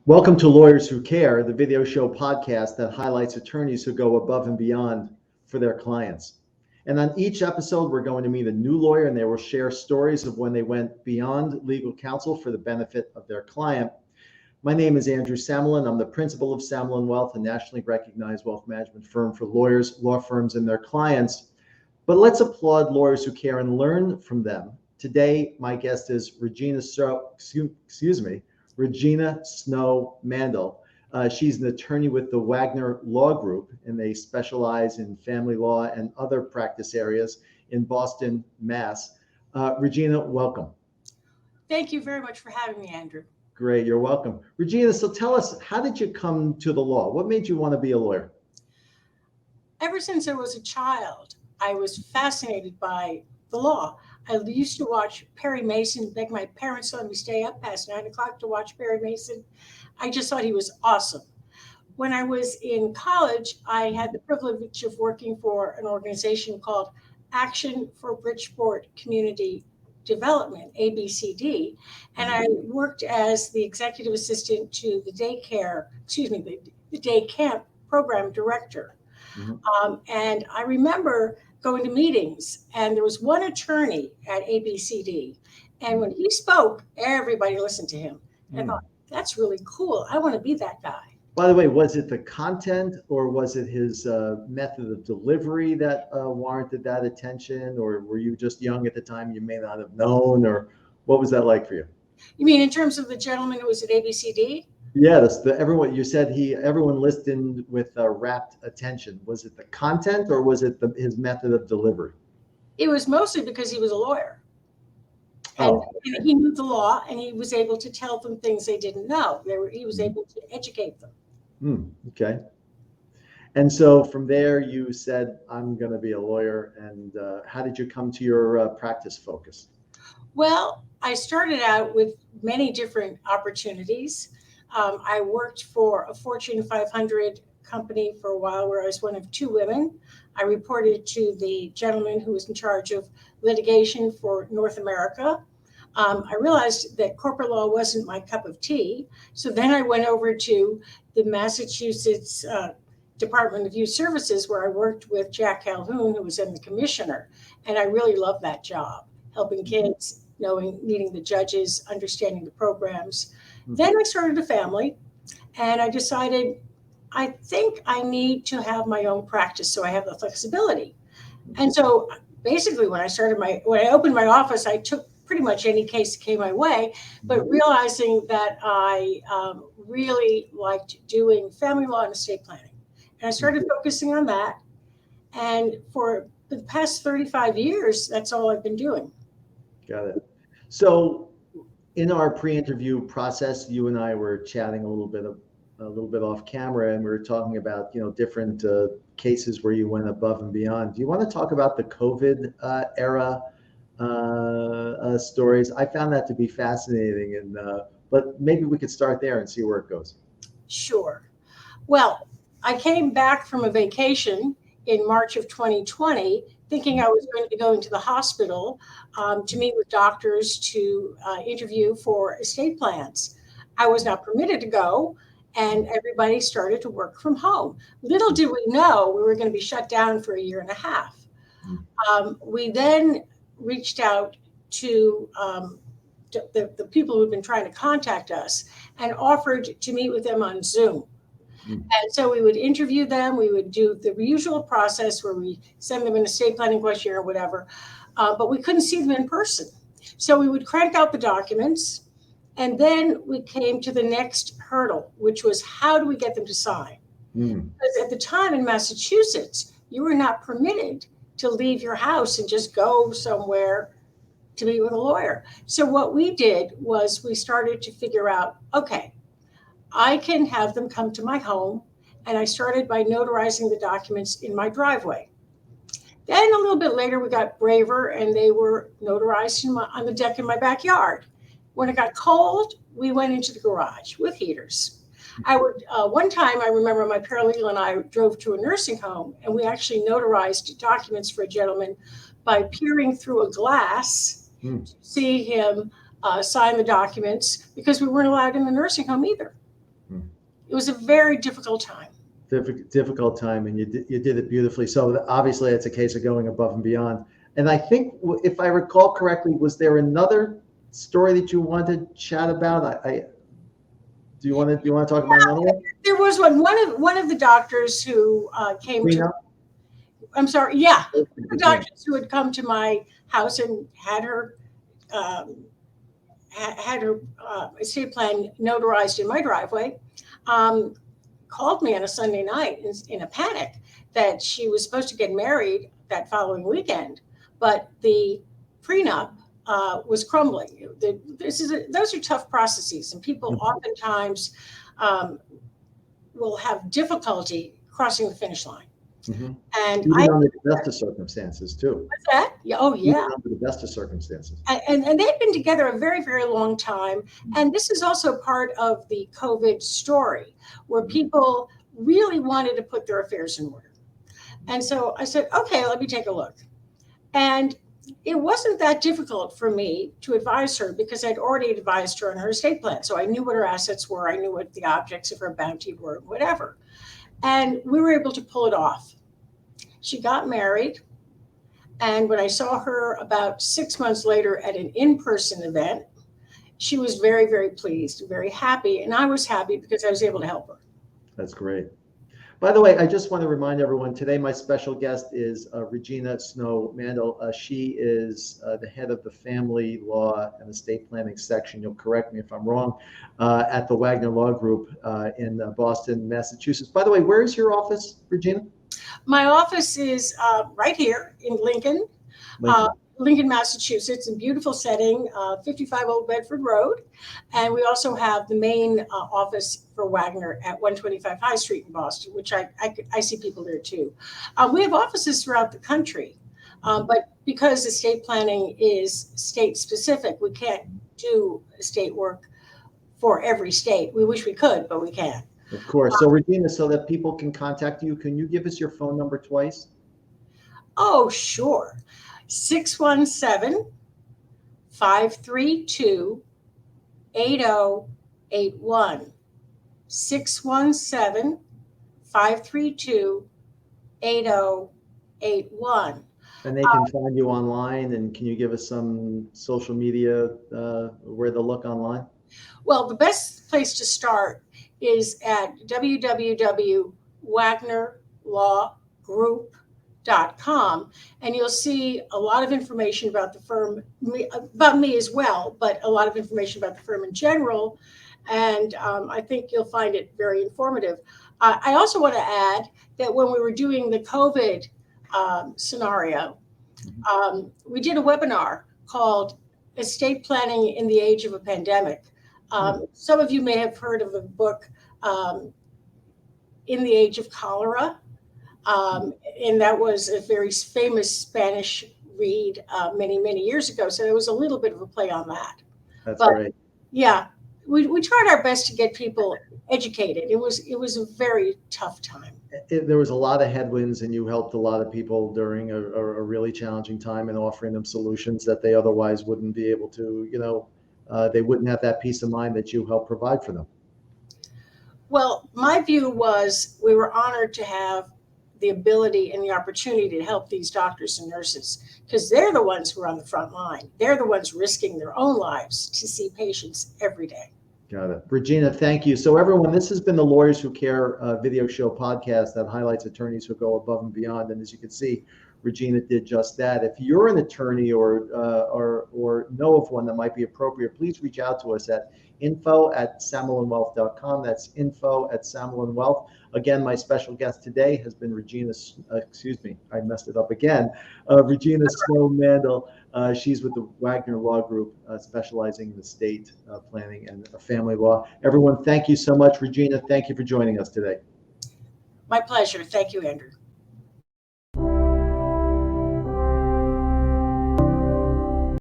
Welcome to Lawyers Who Care, the video show podcast that highlights attorneys who go above and beyond for their clients. And on each episode, we're going to meet a new lawyer and they will share stories of when they went beyond legal counsel for the benefit of their client. My name is Andrew Samelin. I'm the principal of Samelin Wealth, a nationally recognized wealth management firm for lawyers, law firms, and their clients. But let's applaud Lawyers Who Care and learn from them. Today, my guest is Regina Snow Mandl. She's an attorney with the Wagner Law Group, and they specialize in family law and other practice areas in Boston, Mass. Regina, welcome. Thank you very much for having me, Andrew. Great, you're welcome. Regina, so tell us, how did you come to the law? What made you want to be a lawyer? Ever since I was a child, I was fascinated by the law. I used to watch Perry Mason, beg my parents to let me stay up past 9 o'clock to watch Perry Mason. I just thought he was awesome. When I was in college, I had the privilege of working for an organization called Action for Bridgeport Community Development, ABCD, and I worked as the executive assistant to the day camp program director. And I remember going to meetings, and there was one attorney at ABCD, and when he spoke, everybody listened to him. And I thought, that's really cool. I want to be that guy. By the way, was it the content or was it his method of delivery that warranted that attention, or were you just young at the time, you may not have known, or what was that like for you? You mean in terms of the gentleman who was at ABCD? Yeah, everyone. You said everyone listened with rapt attention. Was it the content or was it his method of delivery? It was mostly because he was a lawyer. And he knew the law, and he was able to tell them things they didn't know. He was able to educate them. Okay. And so from there, you said, I'm going to be a lawyer. And how did you come to your practice focus? Well, I started out with many different opportunities. I worked for a Fortune 500 company for a while where I was one of two women. I reported to the gentleman who was in charge of litigation for North America. I realized that corporate law wasn't my cup of tea. So then I went over to the Massachusetts Department of Youth Services, where I worked with Jack Calhoun, who was then the commissioner. And I really loved that job, helping kids, meeting the judges, understanding the programs. Then I started a family, and I decided, I think I need to have my own practice so I have the flexibility. And so basically when I opened my office, I took pretty much any case that came my way, but realizing that I really liked doing family law and estate planning. And I started focusing on that. And for the past 35 years, that's all I've been doing. Got it. So in our pre-interview process, you and I were chatting a little bit off camera, and we were talking about different cases where you went above and beyond. Do you want to talk about the COVID era stories? I found that to be fascinating, and but maybe we could start there and see where it goes. Sure. Well, I came back from a vacation in March of 2020, thinking I was going to be going to the hospital to meet with doctors to interview for estate plans. I was not permitted to go, and everybody started to work from home. Little did we know we were going to be shut down for a year and a half. We then reached out to the people who had been trying to contact us and offered to meet with them on Zoom. And so we would interview them. We would do the usual process where we send them an estate planning questionnaire or whatever, but we couldn't see them in person. So we would crank out the documents, and then we came to the next hurdle, which was how do we get them to sign? Because at the time in Massachusetts, you were not permitted to leave your house and just go somewhere to meet with a lawyer. So what we did was we started to figure out, okay, I can have them come to my home, and I started by notarizing the documents in my driveway. Then a little bit later, we got braver, and they were notarized on the deck in my backyard. When it got cold, we went into the garage with heaters. One time, I remember my paralegal and I drove to a nursing home, and we actually notarized documents for a gentleman by peering through a glass to see him sign the documents, because we weren't allowed in the nursing home either. It was a very difficult time. Difficult time, and you did it beautifully. So obviously, it's a case of going above and beyond. And I think, if I recall correctly, was there another story that you wanted to chat about? Do you want to talk about another one? There was one of the doctors who came Regina? to. I'm sorry. Yeah, the doctors who had come to my house and had her estate plan notarized in my driveway. Called me on a Sunday night in a panic that she was supposed to get married that following weekend, but the prenup was crumbling. Those are tough processes, and people oftentimes will have difficulty crossing the finish line. Mm-hmm. And even under the best of circumstances too. What's that? Yeah. Oh, yeah. Even under the best of circumstances. And they've been together a very, very long time. And this is also part of the COVID story, where people really wanted to put their affairs in order. And so I said, okay, let me take a look. And it wasn't that difficult for me to advise her, because I'd already advised her on her estate plan. So I knew what her assets were. I knew what the objects of her bounty were, whatever. And we were able to pull it off. She got married. And when I saw her about 6 months later at an in-person event, she was very, very pleased, very happy. And I was happy because I was able to help her. That's great. By the way, I just want to remind everyone, today my special guest is Regina Snow Mandl. She is the head of the family law and estate planning section, you'll correct me if I'm wrong, at the Wagner Law Group in Boston, Massachusetts. By the way, where is your office, Regina? My office is right here in Lincoln, Massachusetts, in beautiful setting, 55 Old Bedford Road. And we also have the main office for Wagner at 125 High Street in Boston, which I see people there too. We have offices throughout the country, but because estate planning is state specific, we can't do estate work for every state. We wish we could, but we can't. Of course. So Regina, so that people can contact you, can you give us your phone number twice? Oh, sure. 617-532-8081. 617-532-8081. And they can find you online. And can you give us some social media where to look online? Well, the best place to start is at www.wagnerlawgroup.com, and you'll see a lot of information about the firm, about me as well, but a lot of information about the firm in general. And I think you'll find it very informative. I also want to add that when we were doing the COVID scenario, we did a webinar called Estate Planning in the Age of a Pandemic. Some of you may have heard of the book In the Age of Cholera, and that was a very famous Spanish read many, many years ago. So there was a little bit of a play on that. That's right. Yeah, we tried our best to get people educated. It was a very tough time. There was a lot of headwinds, and you helped a lot of people during a really challenging time and offering them solutions that they otherwise wouldn't be able to, they wouldn't have that peace of mind that you help provide for them. Well, my view was we were honored to have the ability and the opportunity to help these doctors and nurses, because they're the ones who are on the front line. They're the ones risking their own lives to see patients every day. Got it. Regina, thank you. So everyone, this has been the Lawyers Who Care video show podcast that highlights attorneys who go above and beyond. And as you can see, Regina did just that. If you're an attorney or know of one that might be appropriate, please reach out to us at info@sammelandwealth.com. That's info@sammelandwealth. Again, my special guest today has been Regina, I messed it up again. Regina Snow Mandl. She's with the Wagner Law Group, specializing in estate planning and family law. Everyone, thank you so much. Regina, thank you for joining us today. My pleasure. Thank you, Andrew.